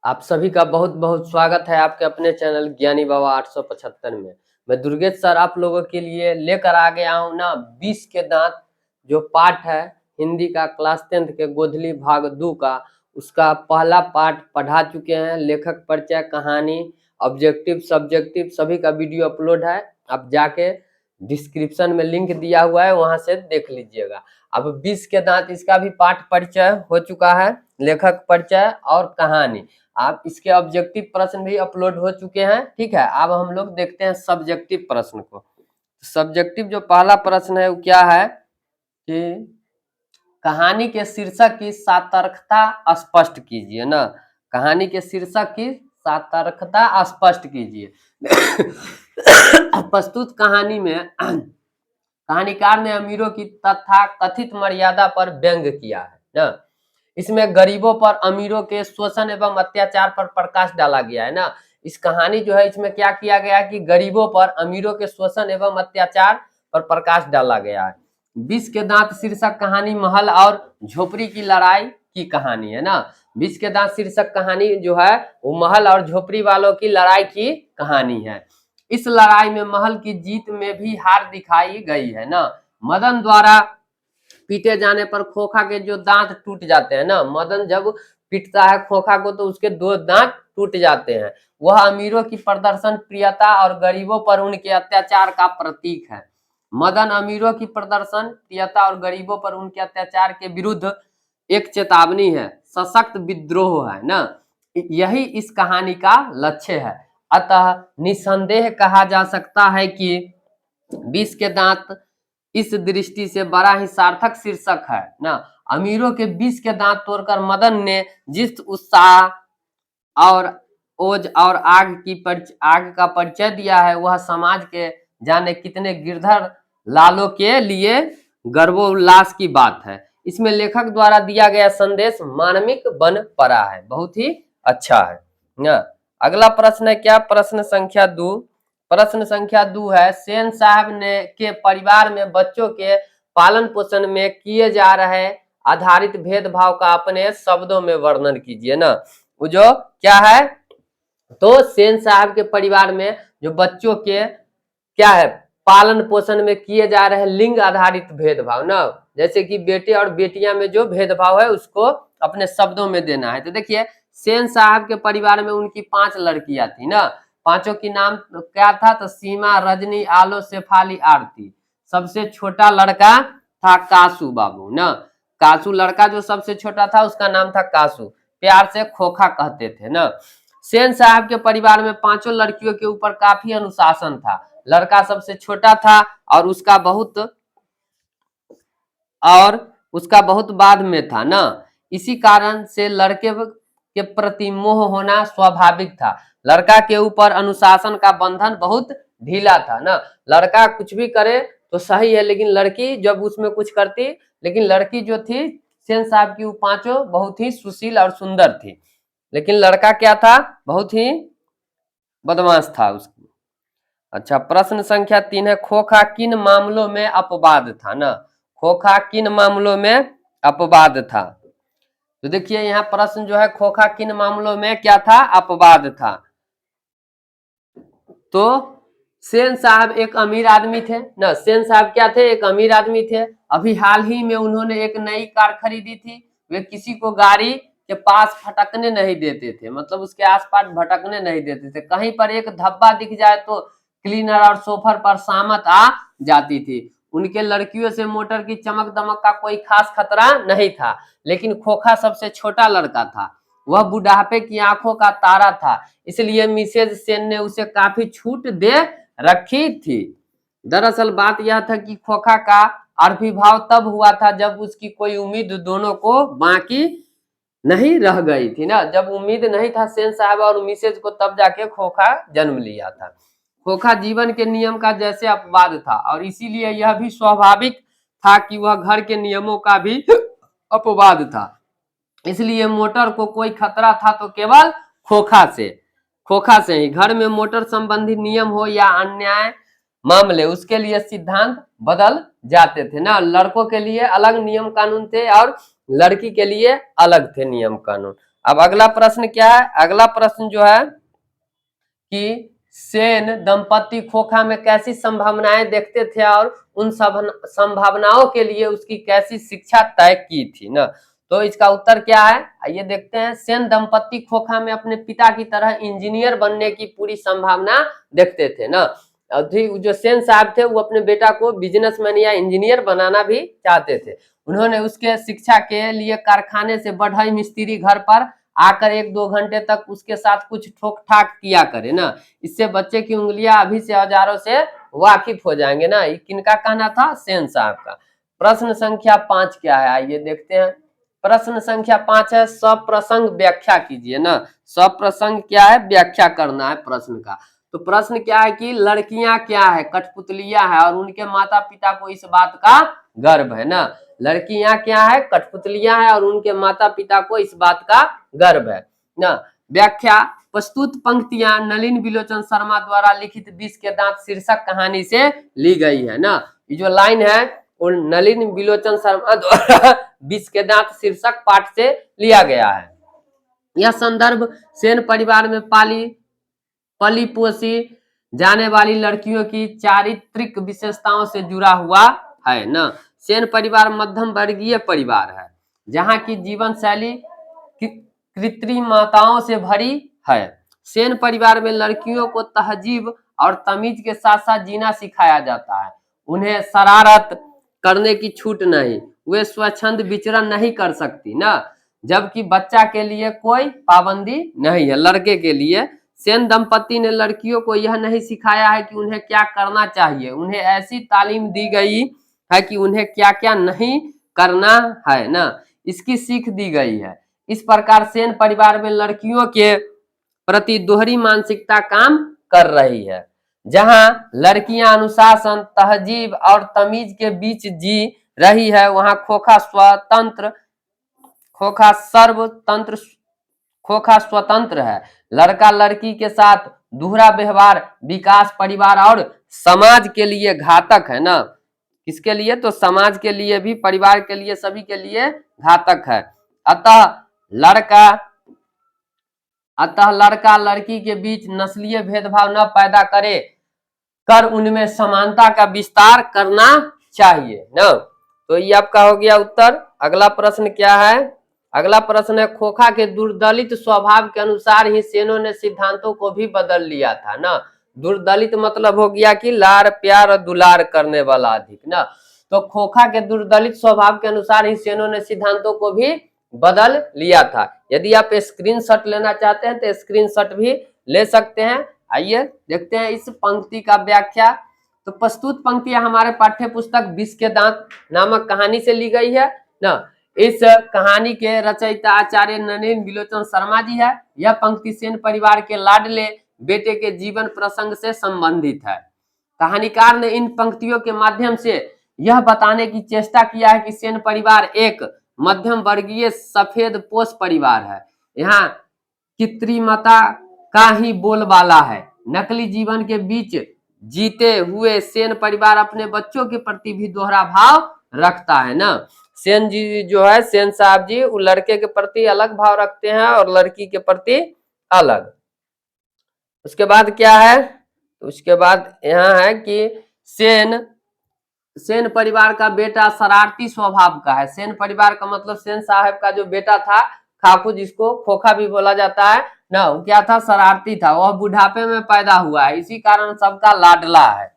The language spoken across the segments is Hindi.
आप सभी का बहुत बहुत स्वागत है आपके अपने चैनल ज्ञानी बाबा 875 में। मैं दुर्गेश सर आप लोगों के लिए लेकर आ गया हूँ ना 20 के दांत जो पाठ है हिंदी का क्लास 10th के गोधली भाग 2 का, उसका पहला पाठ पढ़ा चुके हैं। लेखक परिचय, कहानी, ऑब्जेक्टिव, सब्जेक्टिव सभी का वीडियो अपलोड है। आप जाके डिस्क्रिप्शन में लिंक दिया हुआ है, वहां से देख लीजिएगा। अब 20 के दांत इसका भी पाठ परिचय हो चुका है, लेखक परिचय और कहानी। आप इसके ऑब्जेक्टिव प्रश्न भी अपलोड हो चुके हैं। ठीक है, अब हम लोग देखते हैं सब्जेक्टिव प्रश्न को। सब्जेक्टिव जो पहला प्रश्न है वो क्या है कि कहानी के शीर्षक की सार्थकता स्पष्ट कीजिए ना। कहानी के शीर्षक की सार्थकता स्पष्ट कीजिए। प्रस्तुत कहानी में कहानीकार ने अमीरों की तथा कथित मर्यादा पर व्यंग किया है ना। इसमें गरीबों पर अमीरों के शोषण एवं अत्याचार पर प्रकाश डाला गया है ना। इस कहानी जो है इसमें क्या किया गया है कि गरीबों पर अमीरों के शोषण एवं अत्याचार पर प्रकाश डाला गया है। 20 के दांत शीर्षक कहानी महल और झोपड़ी की लड़ाई की कहानी है ना। 20 के दांत शीर्षक कहानी जो है वो महल और झोपड़ी वालों की लड़ाई की कहानी है। इस लड़ाई में महल की जीत में भी हार दिखाई गई है ना। मदन द्वारा पीटे जाने पर खोखा के जो दांत टूट जाते हैं ना, मदन जब पीटता है खोखा को तो उसके 2 दांत टूट जाते हैं। वह अमीरों की प्रदर्शन प्रियता और गरीबों पर उनके अत्याचार का प्रतीक है। मदन अमीरों की प्रदर्शन प्रियता और गरीबों पर उनके अत्याचार के विरुद्ध एक चेतावनी है, सशक्त विद्रोह है ना। यही इस कहानी का लक्ष्य है। अतः निसंदेह कहा जा सकता है कि 20 के दांत इस दृष्टि से बड़ा ही सार्थक शीर्षक है ना। अमीरों के 20 के दांत तोड़कर मदन ने जिस उत्साह और ओज और आग का परिचय दिया है, वह समाज के जाने कितने गिरधर लालों के लिए गर्वोल्लास की बात है। इसमें लेखक द्वारा दिया गया संदेश मार्मिक बन पड़ा है, बहुत ही अच्छा है ना। अगला प्रश्न है क्या, प्रश्न संख्या 2। प्रश्न संख्या 2 है, सेन साहब ने के परिवार में बच्चों के पालन पोषण में किए जा रहे आधारित भेदभाव का अपने शब्दों में वर्णन कीजिए ना। वो जो क्या है, तो सेन साहब के परिवार में जो बच्चों के क्या है पालन पोषण में किए जा रहे लिंग आधारित भेदभाव ना, जैसे कि बेटे और बेटियां में जो भेदभाव है उसको अपने शब्दों में देना है। तो देखिए, सेन साहब के परिवार में उनकी 5 लड़कियां थी ना। पांचों की नाम क्या था, तो सीमा, रजनी, आलो, शेफाली, आरती। सबसे छोटा लड़का था कासू बाबू ना। कासू लड़का जो सबसे छोटा था उसका नाम था कासू, प्यार से खोखा कहते थे ना। सेन साहब के परिवार में 5 लड़कियों के ऊपर काफी अनुशासन था। लड़का सबसे छोटा था और उसका बहुत बाद में था ना। इसी कारण से लड़के के प्रति मोह होना स्वाभाविक था। लड़का के ऊपर अनुशासन का बंधन बहुत ढीला था ना। लड़का कुछ भी करे तो सही है, लेकिन लड़की जब उसमें कुछ करती, लेकिन लड़की जो थी सेन साहब की वो 5 बहुत ही सुशील और सुंदर थी, लेकिन लड़का क्या था, बहुत ही बदमाश था उसकी। अच्छा, प्रश्न संख्या 3 है, खोखा किन मामलों में अपवाद था ना। खोखा किन मामलों में अपवाद था। तो देखिए यहाँ प्रश्न जो है, खोखा किन मामलों में क्या था, अपवाद था। तो सेन साहब एक अमीर आदमी थे ना। सेन साहब क्या थे, एक अमीर आदमी थे। अभी हाल ही में उन्होंने एक नई कार खरीदी थी। वे किसी को गाड़ी के पास भटकने नहीं देते थे, मतलब उसके आसपास भटकने नहीं देते थे। कहीं पर एक धब्बा दिख जाए तो क्लीनर और सोफर पर शामत आ जाती थी। उनके लड़कियों से मोटर की चमक दमक का कोई खास खतरा नहीं था। लेकिन खोखा सबसे छोटा लड़का था, वह बुढ़ापे की आंखों का तारा था, इसलिए मिसेज सेन ने उसे काफी छूट दे रखी थी। दरअसल बात यह था कि खोखा का आविर्भाव तब हुआ था जब उसकी कोई उम्मीद दोनों को बाकी नहीं रह गई थी ना। जब उम्मीद नहीं था सेन साहब और मिसेज को, तब जाके खोखा जन्म लिया था। खोखा जीवन के नियम का जैसे अपवाद था, और इसीलिए यह भी स्वाभाविक था कि वह घर के नियमों का भी अपवाद था। इसलिए मोटर को कोई खतरा था तो केवल खोखा से ही। घर में मोटर संबंधी नियम हो या अन्याय मामले, उसके लिए सिद्धांत बदल जाते थे ना। लड़कों के लिए अलग नियम कानून थे और लड़की के लिए अलग थे नियम कानून। अब अगला प्रश्न क्या है, अगला प्रश्न जो है कि सेन दंपति खोखा में कैसी संभावनाएं देखते थे और उन सब संभावनाओं के लिए उसकी कैसी शिक्षा तय की थी ना। तो इसका उत्तर क्या है, आइए देखते हैं। सेन दंपति खोखा में अपने पिता की तरह इंजीनियर बनने की पूरी संभावना देखते थे ना। जो सेन साहब थे वो अपने बेटा को बिजनेसमैन या इंजीनियर बनाना भी चाहते थे। उन्होंने उसके शिक्षा के लिए कारखाने से बढ़ई मिस्त्री घर पर आकर 1-2 घंटे तक उसके साथ कुछ ठोक ठाक किया करे ना। इससे बच्चे की उंगलियां अभी से औजारों से वाकिफ हो जाएंगे ना। ये किनका कहना था, सेन साहब का। प्रश्न संख्या 5 क्या है, आइए देखते हैं। प्रश्न संख्या 5 है, सप्रसंग व्याख्या कीजिए ना। सप्रसंग क्या है, व्याख्या करना है प्रश्न का। तो प्रश्न क्या है कि लड़कियां क्या है, कठपुतलियां है और उनके माता पिता को इस बात का गर्व है ना। लड़कियां क्या है, कठपुतलियां है और उनके माता पिता को इस बात का गर्व है ना। व्याख्या, प्रस्तुत पंक्तियां नलिन बिलोचन शर्मा द्वारा लिखित 20 के दांत शीर्षक कहानी से ली गई है ना। ये जो लाइन है वो नलिन बिलोचन शर्मा द्वारा 20 के दांत शीर्षक पाठ से लिया गया है। यह संदर्भ सेन परिवार में पली पोसी जाने वाली लड़कियों की चारित्रिक विशेषताओं से जुड़ा हुआ है ना। सेन परिवार मध्यम वर्गीय परिवार है जहां की जीवन शैली कृत्रिमताओं से भरी है। सेन परिवार में लड़कियों को तहजीब और तमीज के साथ साथ जीना सिखाया जाता है। उन्हें शरारत करने की छूट नहीं, वे स्वच्छंद विचरण नहीं कर सकती ना। जबकि बच्चा के लिए कोई पाबंदी नहीं है, लड़के के लिए। सेन दंपति ने लड़कियों को यह नहीं सिखाया है कि उन्हें क्या करना चाहिए, उन्हें ऐसी तालीम दी गई है कि उन्हें क्या क्या नहीं करना है ना, इसकी सीख दी गई है। इस प्रकार सेन परिवार में लड़कियों के प्रति दोहरी मानसिकता काम कर रही है। जहां लड़कियां अनुशासन, तहजीब और तमीज के बीच जी रही है, वहां खोखा स्वतंत्र है। लड़का लड़की के साथ दोहरा व्यवहार विकास, परिवार और समाज के लिए घातक है ना। किसके लिए, तो समाज के लिए भी, परिवार के लिए, सभी के लिए घातक है। अतः लड़का लड़की के बीच नस्लीय भेदभाव न पैदा कर उनमें समानता का विस्तार करना चाहिए ना। तो ये आपका हो गया उत्तर। अगला प्रश्न क्या है, अगला प्रश्न है, खोखा के दुर्दलित स्वभाव के अनुसार ही सेनों ने सिद्धांतों को भी बदल लिया था ना। दुर्दलित मतलब हो गया कि लाड़ प्यार और दुलार करने वाला अधिक ना। तो खोखा के दुर्दलित स्वभाव के अनुसार ही सेनों ने सिद्धांतों को भी बदल लिया था। यदि आप स्क्रीनशॉट लेना चाहते हैं तो स्क्रीनशॉट भी ले सकते हैं। आइए देखते हैं इस पंक्ति का व्याख्या। तो प्रस्तुत पंक्तियां हमारे पाठ्य पुस्तक 20 के दांत नामक कहानी से ली गई है ना। इस कहानी के रचयिता आचार्य नलिन बिलोचन शर्मा जी है। यह पंक्ति सेन परिवार के लाडले बेटे के जीवन प्रसंग से संबंधित है। कहानीकार ने इन पंक्तियों के माध्यम से यह बताने की चेष्टा किया है कि सेन परिवार एक मध्यम वर्गीय सफेद पोष परिवार है। यहाँ कृत्रिमता का ही बोलबाला है। नकली जीवन के बीच जीते हुए सेन परिवार अपने बच्चों के प्रति भी दोहरा भाव रखता है ना। सेन जी जो है, सेन साहब जी, वो लड़के के प्रति अलग भाव रखते हैं और लड़की के प्रति अलग। उसके बाद क्या है, उसके बाद यहाँ है कि सेन परिवार का बेटा शरारती स्वभाव का है। सेन परिवार का मतलब सेन साहब का जो बेटा था खाकू, जिसको खोखा भी बोला जाता है ना, वो क्या था, शरारती था। वह बुढ़ापे में पैदा हुआ है, इसी कारण सबका लाडला है।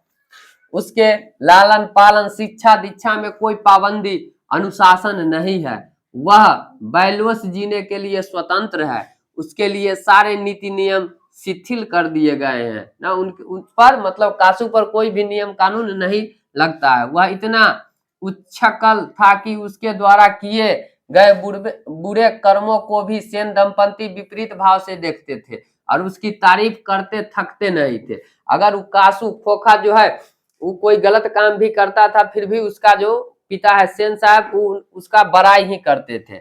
उसके लालन पालन, शिक्षा दीक्षा में कोई पाबंदी अनुशासन नहीं है। वह बैलोस जीने के लिए स्वतंत्र है। उसके लिए सारे नीति नियम शिथिल कर दिए गए हैं ना। उन पर मतलब कासू पर कोई भी नियम कानून नहीं लगता है। वह इतना उच्छकल था कि उसके द्वारा किए गए बुरे कर्मों को भी सेन दंपति विपरीत भाव से देखते थे और उसकी तारीफ करते थकते नहीं थे। अगर वो कासू खोखा जो है वो कोई गलत काम भी करता था, फिर भी उसका जो पिता है सेन साहब, वो उसका बड़ाई ही करते थे।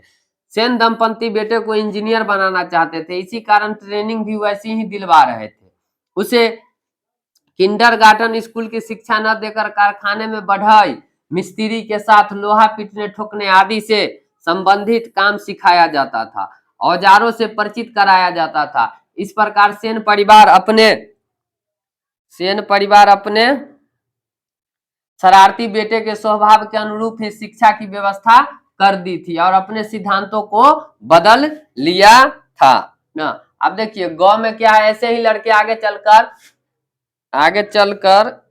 सेन दंपति बेटे को इंजीनियर बनाना चाहते थे, इसी कारण ट्रेनिंग भी वैसी ही दिलवा रहे थे। उसे किंडरगार्टन स्कूल की शिक्षा न देकर कारखाने में बढ़ई मिस्त्री के साथ लोहा पीटने ठोकने आदि से संबंधित काम सिखाया जाता था। औजारों से परिचित कराया जाता था। इस प्रकार सेन परिवार अपने शरारती बेटे के स्वभाव के अनुरूप ही शिक्षा की व्यवस्था कर दी थी और अपने सिद्धांतों को बदल लिया था ना। अब देखिए गांव में क्या है, ऐसे ही लड़के आगे चलकर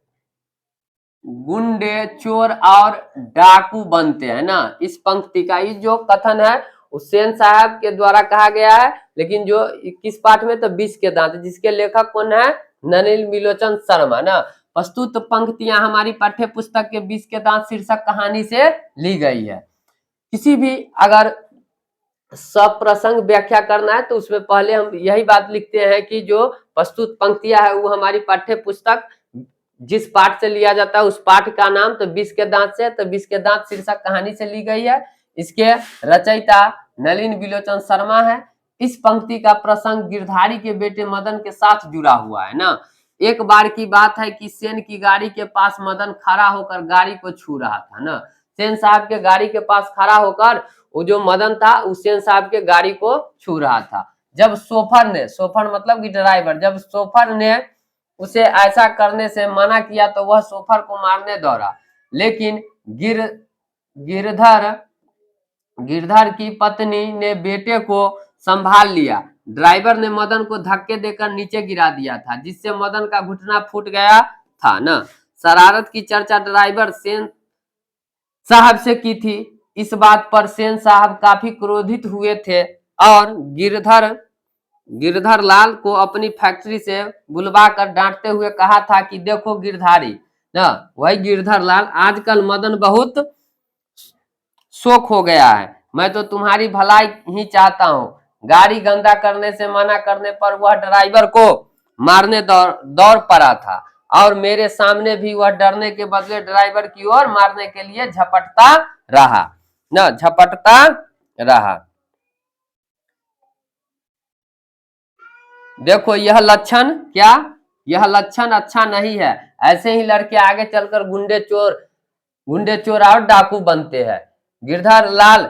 गुंडे, चोर और डाकू बनते हैं ना। इस पंक्ति का ये जो कथन है हुसैन साहब के द्वारा कहा गया है, लेकिन जो किस पाठ में, तो 20 के दांत, जिसके लेखक कौन है, नलिन बिलोचन शर्मा ना। प्रस्तुत पंक्तियां हमारी पाठ्य पुस्तक के 20 के दांत शीर्षक कहानी से ली गई है। किसी भी अगर सब प्रसंग व्याख्या करना है तो उसमें पहले हम यही बात लिखते हैं कि जो प्रस्तुत पंक्तियां है वो हमारी पाठ्य पुस्तक जिस पाठ से लिया जाता है उस पाठ का नाम तो 20 के दांत से, तो 20 के दांत शीर्षक कहानी से ली गई है। इसके रचयिता नलिन बिलोचन शर्मा है। इस पंक्ति का प्रसंग गिरधारी के बेटे मदन के साथ जुड़ा हुआ है ना। एक बार की बात है कि सेन की गाड़ी के पास मदन खड़ा होकर गाड़ी को छू रहा था ना। सेन साहब के गाड़ी के पास खड़ा होकर वो जो मदन था हुसैन साहब के गाड़ी को छू रहा था। जब सोफर मतलब कि ड्राइवर, जब सोफर ने उसे ऐसा करने से मना किया तो वह सोफर को मारने दौड़ा, लेकिन गिरधर की पत्नी ने बेटे को संभाल लिया। ड्राइवर ने मदन को धक्के देकर नीचे गिरा दिया था, जिससे मदन का घुटना फूट गया था ना। शरारत की चर्चा ड्राइवर सेन साहब से की थी। इस बात पर सेन साहब काफी क्रोधित हुए थे और गिरधर लाल को अपनी फैक्ट्री से बुलवाकर डांटते हुए कहा था कि देखो गिरधारी ना, वही गिरधर लाल, आजकल मदन बहुत शौक हो गया है। मैं तो तुम्हारी भलाई ही चाहता हूँ। गाड़ी गंदा करने से मना करने पर वह ड्राइवर को मारने दौड़ पड़ा था और मेरे सामने भी वह डरने के बदले ड्राइवर की ओर मारने के लिए झपटता रहा। देखो यह लक्षण अच्छा नहीं है। ऐसे ही लड़के आगे चलकर गुंडे, चोर और डाकू बनते हैं। गिरधर लाल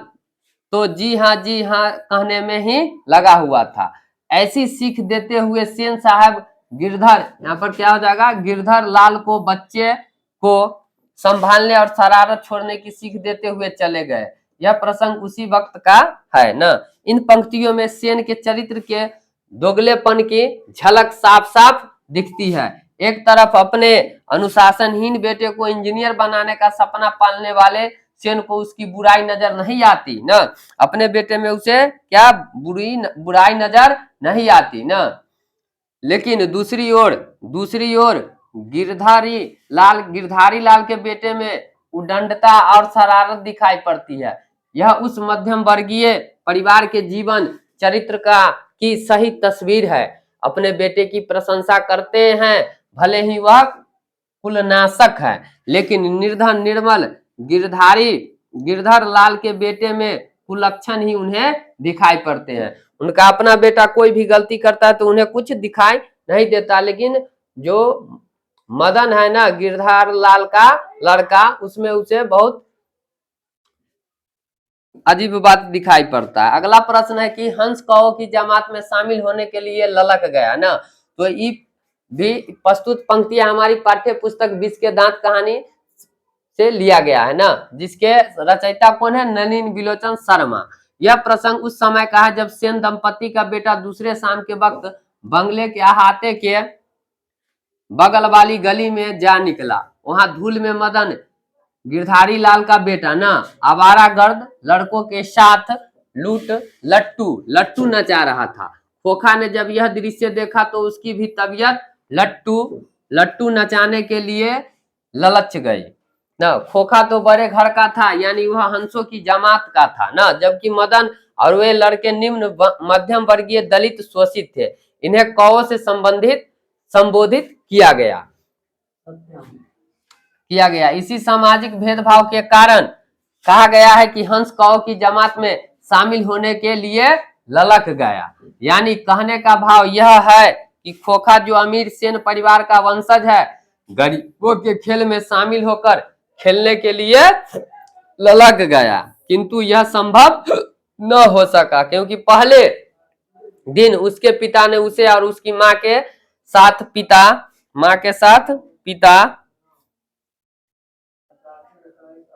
तो जी हाँ कहने में ही लगा हुआ था। ऐसी सीख देते हुए सेन साहब यहाँ पर क्या हो जाएगा, गिरधर लाल को बच्चे को संभालने और शरारत छोड़ने की सीख देते हुए चले गए। यह प्रसंग उसी वक्त का है ना। इन पंक्तियों में सेन के चरित्र के दोगलेपन की झलक साफ साफ दिखती है। एक तरफ अपने अनुशासनहीन बेटे को इंजीनियर बनाने का सपना पालने वाले सेन को उसकी बुराई नजर नहीं आती ना। अपने बेटे में उसे क्या बुराई नजर नहीं आती ना। लेकिन दूसरी ओर गिरधारी लाल के बेटे में उदंडता और शरारत दिखाई पड़ती है। यह उस मध्यम वर्गीय परिवार के जीवन चरित्र की सही तस्वीर है। अपने बेटे की प्रशंसा करते हैं, भले ही वह कुलनाशक है, लेकिन निर्धन निर्मल गिरधर लाल के बेटे में कुलक्षण ही उन्हें दिखाई पड़ते हैं। उनका अपना बेटा कोई भी गलती करता है तो उन्हें कुछ दिखाई नहीं देता, लेकिन जो मदन है ना, गिरधर लाल का लड़का, उसमें उसे बहुत अजीब बात दिखाई पड़ता है। अगला प्रश्न है कि हंस कौ की जमात में शामिल होने के लिए ललक गया ना। तो ये भी प्रस्तुत पंक्तियां हमारी पाठ्य पुस्तक 20 के दांत कहानी से लिया गया है ना, जिसके रचयिता कौन है, नलिन बिलोचन शर्मा। यह प्रसंग उस समय का है जब सेन दंपति का बेटा दूसरे शाम के वक्त बंगले के अहाते के बगल वाली गली में जा निकला। वहां धूल में मदन, गिरधारी लाल का बेटा ना, आवारागर्द लड़कों के साथ लट्टू नचा रहा था। खोखा ने जब यह दृश्य देखा तो उसकी भी तबीयत लट्टू नचाने के लिए ललच गई ना। खोखा तो बड़े घर का था, यानी वह हंसों की जमात का था ना, जबकि मदन और वे लड़के निम्न मध्यम वर्गीय दलित शोषित थे। इन्हें कौ से संबोधित किया गया। इसी सामाजिक भेदभाव के कारण कहा गया है कि हंस कौ की जमात में शामिल होने के लिए ललक गया। यानी कहने का भाव यह है कि खोखा जो अमीर सेन परिवार का वंशज है, गरीबों के खेल में शामिल होकर खेलने के लिए ललक गया, किंतु यह संभव न हो सका, क्योंकि पहले दिन उसके पिता ने उसे और उसकी माँ के साथ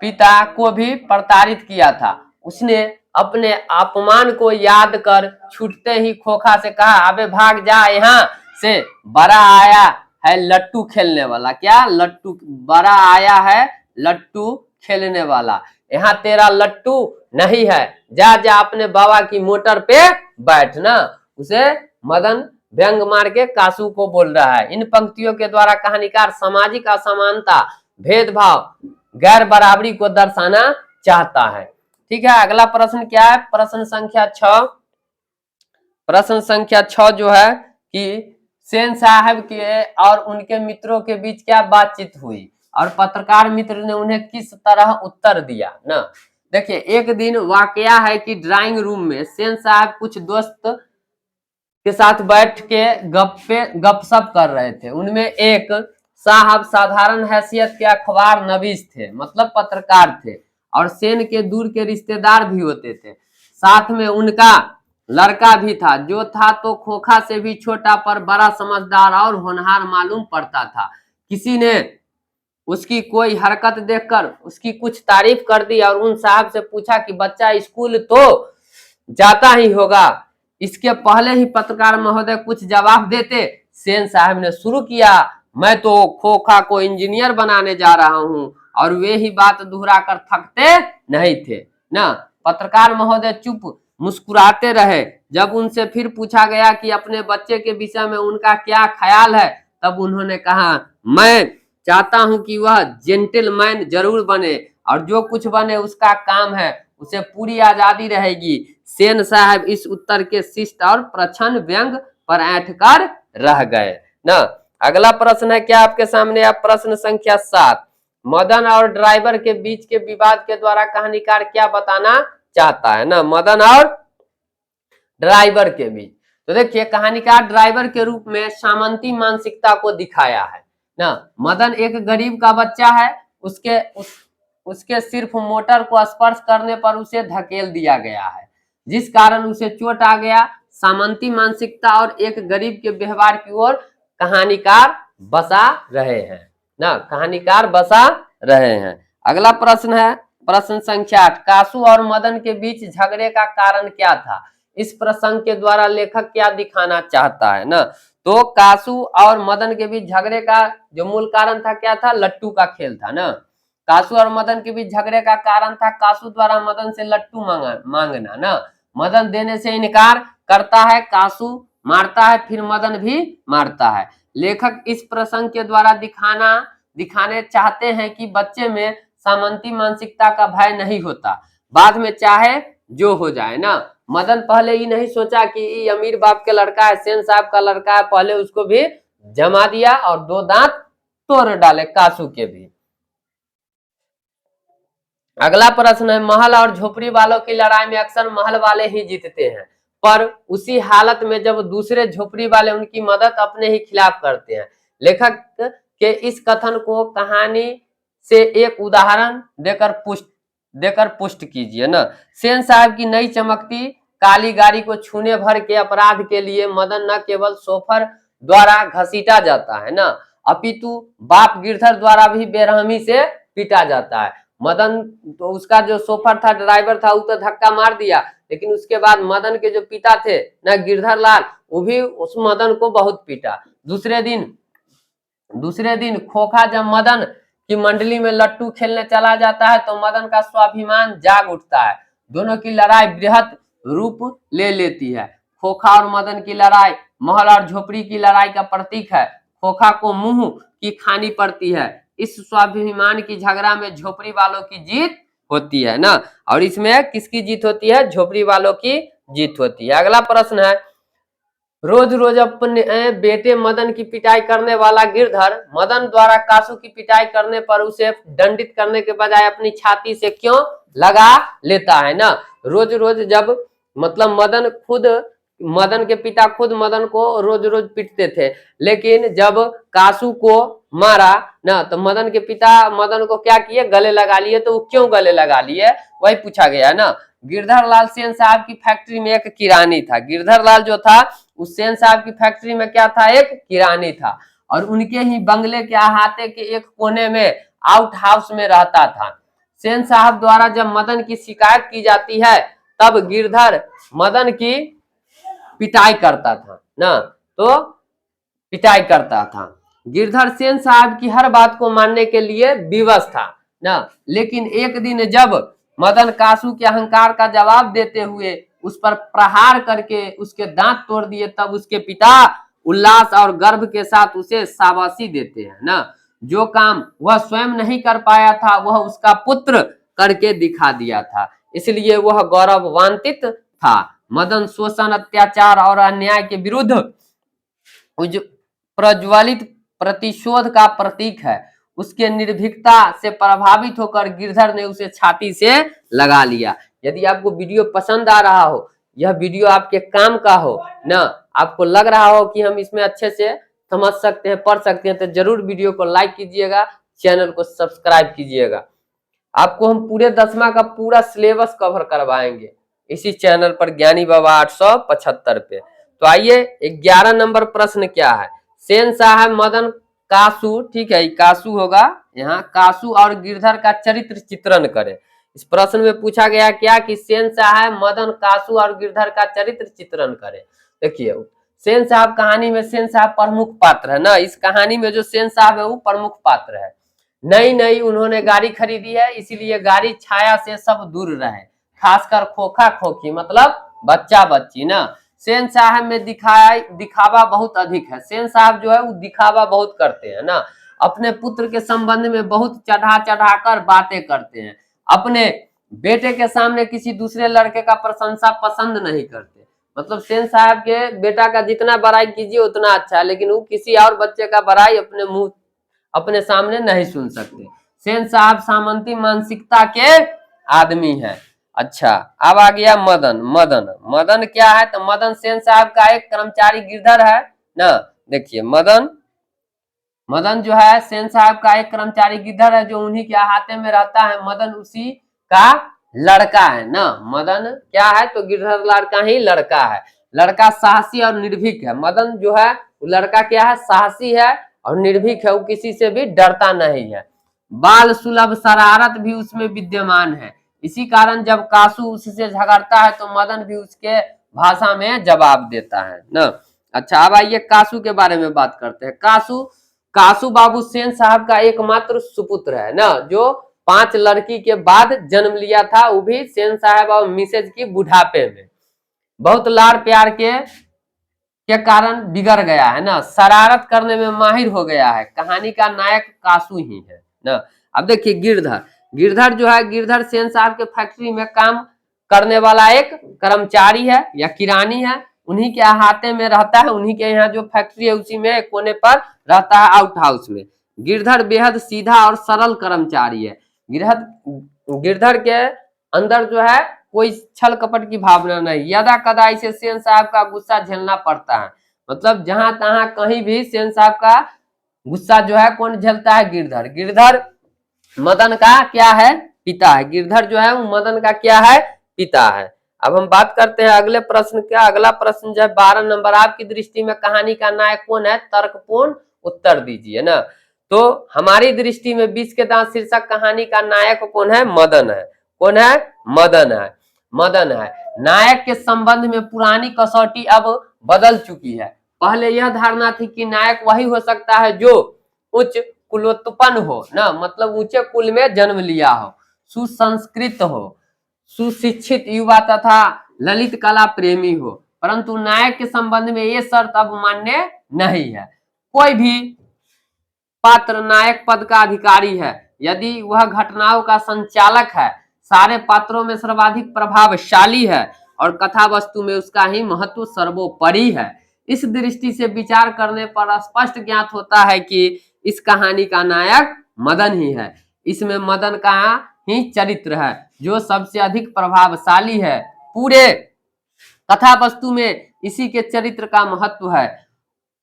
पिता को भी प्रताड़ित किया था। उसने अपने अपमान को याद कर छूटते ही खोखा से कहा, अबे भाग जा यहाँ से, बड़ा आया है लट्टू खेलने वाला। क्या? लट्टू। बड़ा आया है लट्टू खेलने वाला, यहाँ तेरा लट्टू नहीं है, जा जा अपने बाबा की मोटर पे बैठ ना। उसे मदन व्यंग मार के कासू को बोल रहा है। इन पंक्तियों के द्वारा कहानीकार सामाजिक असमानता, भेदभाव, गैर बराबरी को दर्शाना चाहता है। ठीक है, अगला प्रश्न क्या है? प्रश्न संख्या 6 जो है कि सेन साहब के और उनके मित्रों के बीच क्या बातचीत हुई और पत्रकार मित्र ने उन्हें किस तरह उत्तर दिया ना। देखिए, एक दिन वाकया है कि ड्राइंग रूम में सेन साहब कुछ दोस्त के साथ बैठ के गपशप कर रहे थे। उनमें एक साहब साधारण हैसियत के अखबार नवीस थे, मतलब पत्रकार थे, और सेन के दूर के रिश्तेदार भी होते थे। साथ में उनका लड़का भी था, जो था तो खोखा से भी छोटा पर बड़ा समझदार और होनहार मालूम पड़ता था। किसी ने उसकी कोई हरकत देखकर उसकी कुछ तारीफ कर दी और उन साहब से पूछा कि बच्चा स्कूल तो जाता ही होगा। इसके पहले ही पत्रकार महोदय कुछ जवाब देते, सेन साहब ने शुरू किया, मैं तो खोखा को इंजीनियर बनाने जा रहा हूं, और वे ही बात दोहरा कर थकते नहीं थे ना। पत्रकार महोदय चुप मुस्कुराते रहे। जब उनसे फिर पूछा गया कि अपने बच्चे के विषय में उनका क्या ख्याल है, तब उन्होंने कहा, मैं चाहता हूं कि वह जेंटलमैन जरूर बने, और जो कुछ बने उसका काम है, उसे पूरी आजादी रहेगी। सेन साहब इस उत्तर के शिष्ट और प्रच्छन्न व्यंग पर ऐंठ कर रह गए ना। अगला प्रश्न है क्या आपके सामने? आप प्रश्न संख्या 7, मदन और ड्राइवर के बीच के विवाद के द्वारा कहानीकार क्या बताना चाहता है ना। मदन और ड्राइवर के बीच, तो देखिए कहानीकार ड्राइवर के रूप में सामंती मानसिकता को दिखाया है ना। मदन एक गरीब का बच्चा है, उसके सिर्फ मोटर को स्पर्श करने पर उसे धकेल दिया गया है, जिस कारण उसे चोट आ गया। सामंती मानसिकता और एक गरीब के व्यवहार की ओर कहानीकार बसा रहे हैं ना, कहानीकार बसा रहे हैं। अगला प्रश्न है प्रश्न संख्या 8, कासू और मदन के बीच झगड़े का कारण क्या था? इस प्रसंग के द्वारा लेखक क्या दिखाना चाहता है ना। तो कासू और मदन के बीच झगड़े का जो मूल कारण था क्या था? लट्टू का खेल था ना। कासू और मदन के बीच झगड़े का कारण था कासू द्वारा मदन से लट्टू मांगना ना। मदन देने से इनकार करता है, कासू मारता है, फिर मदन भी मारता है। लेखक इस प्रसंग के द्वारा दिखाने चाहते हैं कि बच्चे में सामंती मानसिकता का भय नहीं होता, बाद में चाहे जो हो जाए ना। मदन पहले ही नहीं सोचा कि ये अमीर बाप के लड़का है, सेन साहब का लड़का है, पहले उसको भी जमा दिया और 2 दांत तोड़ डाले कासू के भी। अगला प्रश्न है, महल और झोपड़ी वालों की लड़ाई में अक्सर महल वाले ही जीतते हैं, पर उसी हालत में जब दूसरे झोपड़ी वाले उनकी मदद अपने ही खिलाफ करते हैं। लेखक के इस कथन को कहानी से एक उदाहरण देकर पुष्ट कीजिए ना। सेन साहब की नई चमकती काली गाड़ी को छूने भर के अपराध के लिए मदन न केवल सोफर द्वारा घसीटा जाता है ना, अपितु बाप गिरधर द्वारा भी बेरहमी से पीटा जाता है। मदन तो उसका जो सोफर था, ड्राइवर था, वो तो धक्का मार दिया, लेकिन उसके बाद मदन के जो पिता थे ना गिरधर लाल, वो भी उस मदन को बहुत पीटा। दूसरे दिन खोखा जब मदन की मंडली में लट्टू खेलने चला जाता है तो मदन का स्वाभिमान जाग उठता है। दोनों की लड़ाई बृहद रूप ले लेती है। खोखा और मदन की लड़ाई महल और झोपड़ी की लड़ाई का प्रतीक है। खोखा को मुंह की खानी पड़ती है। इस स्वाभिमान की झगड़ा में झोपड़ी वालों की जीत होती है ना, और इसमें किसकी जीत होती है? झोपड़ी वालों की जीत होती है। अगला प्रश्न है, रोज रोज अपने बेटे मदन की पिटाई करने वाला गिरधर मदन द्वारा कासू की पिटाई करने पर उसे दंडित करने के बजाय अपनी छाती से क्यों लगा लेता है ना। रोज रोज जब मतलब मदन खुद मदन के पिता खुद मदन को रोज रोज पीटते थे, लेकिन जब कासू को मारा ना तो मदन के पिता मदन को क्या किए, गले लगा लिए। तो वो क्यों गले लगा लिए, वही पूछा गया है ना। गिरधर लाल सेन साहब की फैक्ट्री में एक किरानी था। गिरधर लाल जो था उस सेन साहब की फैक्ट्री में क्या था, एक किरानी था, और उनके ही बंगले के अहाते के एक कोने में आउट हाउस में रहता था। सेन साहब द्वारा जब मदन की शिकायत की जाती है तब गिरधर मदन की पिटाई करता था ना, तो पिटाई करता था। गिरधर सेन साहब की हर बात को मानने के लिए विवश था ना, लेकिन एक दिन जब मदन कासू के अहंकार का जवाब देते हुए उस पर प्रहार करके उसके दांत तोड़ दिए, तब उसके पिता उल्लास और गर्व के साथ उसे शाबाशी देते हैं ना। जो काम वह स्वयं नहीं कर पाया था वह उसका पुत्र करके दिखा दिया था, इसलिए वह गौरवान्वित था। मदन शोषण, अत्याचार और अन्याय के विरुद्ध प्रज्वलित प्रतिशोध का प्रतीक है। उसके निर्भीकता से प्रभावित होकर गिरधर ने उसे छाती से लगा लिया। यदि आपको वीडियो पसंद आ रहा हो, यह वीडियो आपके काम का हो ना, आपको लग रहा हो कि हम इसमें अच्छे से समझ सकते हैं, पढ़ सकते हैं, तो जरूर वीडियो को लाइक कीजिएगा, चैनल को सब्सक्राइब कीजिएगा। आपको हम पूरे 10वां का पूरा सिलेबस कवर करवाएंगे इसी चैनल पर, ज्ञानी बाबा 875 पे। तो आइए 11 नंबर प्रश्न क्या है। सेन साहब मदन कासू, ठीक है, कासू होगा यहाँ, कासू और गिरधर का चरित्र चित्रण करें। इस प्रश्न में पूछा गया क्या कि सेन साहब मदन कासू और गिरधर का चरित्र चित्रण करें। देखिए सेन साहब कहानी में, सेन साहब प्रमुख पात्र है ना, इस कहानी में जो सेन साहब है वो प्रमुख पात्र है। नई नई उन्होंने गाड़ी खरीदी है, इसीलिए गाड़ी छाया से सब दूर रहे, खासकर खोखा खोखी मतलब बच्चा बच्ची ना। सेन साहब में दिखावा बहुत अधिक है। सेन साहब जो है वो दिखावा बहुत करते हैं ना, अपने पुत्र के संबंध में बहुत चढ़ा चढ़ा कर बातें करते हैं, अपने बेटे के सामने किसी दूसरे लड़के का प्रशंसा पसंद नहीं करते। मतलब सेन साहब के बेटा का जितना बड़ाई कीजिए उतना अच्छा है, लेकिन वो किसी और बच्चे का बड़ाई अपने मुंह अपने सामने नहीं सुन सकते। सेन साहब सामंती मानसिकता के आदमी है। अच्छा, अब आ गया मदन। मदन मदन क्या है, तो मदन सेन साहब का एक कर्मचारी गिरधर है ना। देखिए मदन जो है सेन साहब का एक कर्मचारी गिरधर है जो उन्हीं के अहाते में रहता है। मदन उसी का लड़का है ना। मदन क्या है, तो गिरधर लाल का ही लड़का है। लड़का साहसी और निर्भीक है। मदन जो है वो लड़का क्या है, साहसी है और निर्भीक है, वो किसी से भी डरता नहीं है। बाल सुलभ शरारत भी उसमें विद्यमान है। इसी कारण जब कासू उससे झगड़ता है तो मदन भी उसके भाषा में जवाब देता है ना। अच्छा, अब आइए कासू के बारे में बात करते हैं। कासू बाबू सेन साहब का एकमात्र सुपुत्र है ना, जो 5 लड़की के बाद जन्म लिया था, वो भी सेन साहब और मिसेज की बुढ़ापे में। बहुत लाड़ प्यार के कारण बिगड़ गया है ना, शरारत करने में माहिर हो गया है। कहानी का नायक कासू ही है ना। अब देखिए गिरधर जो है, गिरधर सेन साहब के फैक्ट्री में काम करने वाला एक कर्मचारी है या किरानी है, उन्हीं के अहाते में रहता है। उन्हीं के यहाँ जो फैक्ट्री है उसी में एक कोने पर रहता है, आउट हाउस में। गिरधर बेहद सीधा और सरल कर्मचारी है। गिरधर के अंदर जो है कोई छल कपट की भावना नहीं। यदा कदा इसे सेन साहब का गुस्सा झेलना पड़ता है। मतलब जहां तहां कहीं भी सेन साहब का गुस्सा जो है कौन झेलता है, गिरधर मदन का क्या है, पिता है। गिरधर जो है वो मदन का क्या है, पिता है। अब हम बात करते हैं अगले प्रश्न का। अगला प्रश्न जो है 12 नंबर, आपकी दृष्टि में कहानी का नायक कौन है, तर्कपूर्ण उत्तर दीजिए ना। तो हमारी दृष्टि में 20 के दांत शीर्षक कहानी का नायक कौन है, मदन है। कौन है, मदन है। नायक के संबंध में पुरानी कसौटी अब बदल चुकी है। पहले यह धारणा थी कि नायक वही हो सकता है जो उच्च कुलोत्पन्न हो ना, मतलब ऊंचे कुल में जन्म लिया हो, सुसंस्कृत हो, सुशिक्षित युवा तथा ललित कला प्रेमी हो। परंतु नायक के संबंध में ये शर्त अब मान्य नहीं है। कोई भी पात्र नायक पद का अधिकारी है यदि वह घटनाओं का संचालक है, सारे पात्रों में सर्वाधिक प्रभावशाली है और कथा वस्तु में उसका ही महत्व सर्वोपरि है। इस दृष्टि से विचार करने पर स्पष्ट ज्ञात होता है कि इस कहानी का नायक मदन ही है। इसमें मदन का ही चरित्र है जो सबसे अधिक प्रभावशाली है। पूरे कथा वस्तु में इसी के चरित्र का महत्व है।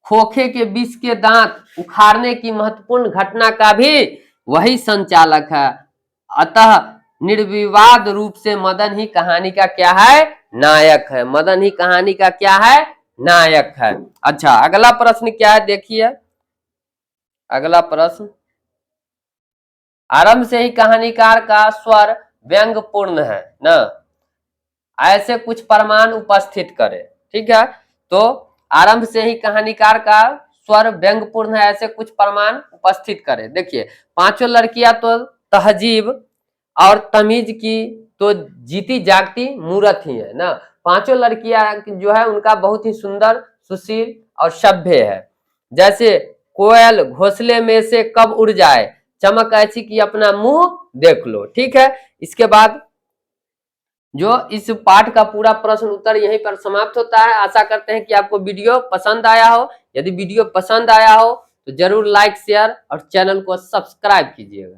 खोखे के विष के दांत उखाड़ने की महत्वपूर्ण घटना का भी वही संचालक है। अतः निर्विवाद रूप से मदन ही कहानी का क्या है, नायक है। मदन ही कहानी का क्या है, नायक है। अच्छा, अगला प्रश्न क्या है देखिए। अगला प्रश्न, आरंभ से ही कहानीकार का स्वर व्यंग्यपूर्ण है ना, ऐसे कुछ प्रमाण उपस्थित करें। ठीक है, तो आरंभ से ही कहानीकार का स्वर व्यंग्यपूर्ण है, ऐसे कुछ प्रमाण उपस्थित करें। देखिए, पांचों लड़कियां तो तहजीब और तमीज की तो जीती जागती मूर्त ही है ना। पांचों लड़कियां जो है उनका बहुत ही सुंदर, सुशील और सभ्य है। जैसे कोयल घोंसले में से कब उड़ जाए, चमक ऐसी कि अपना मुंह देख लो। ठीक है, इसके बाद जो इस पाठ का पूरा प्रश्न उत्तर यहीं पर समाप्त होता है। आशा करते हैं कि आपको वीडियो पसंद आया हो। यदि वीडियो पसंद आया हो तो जरूर लाइक, शेयर और चैनल को सब्सक्राइब कीजिएगा।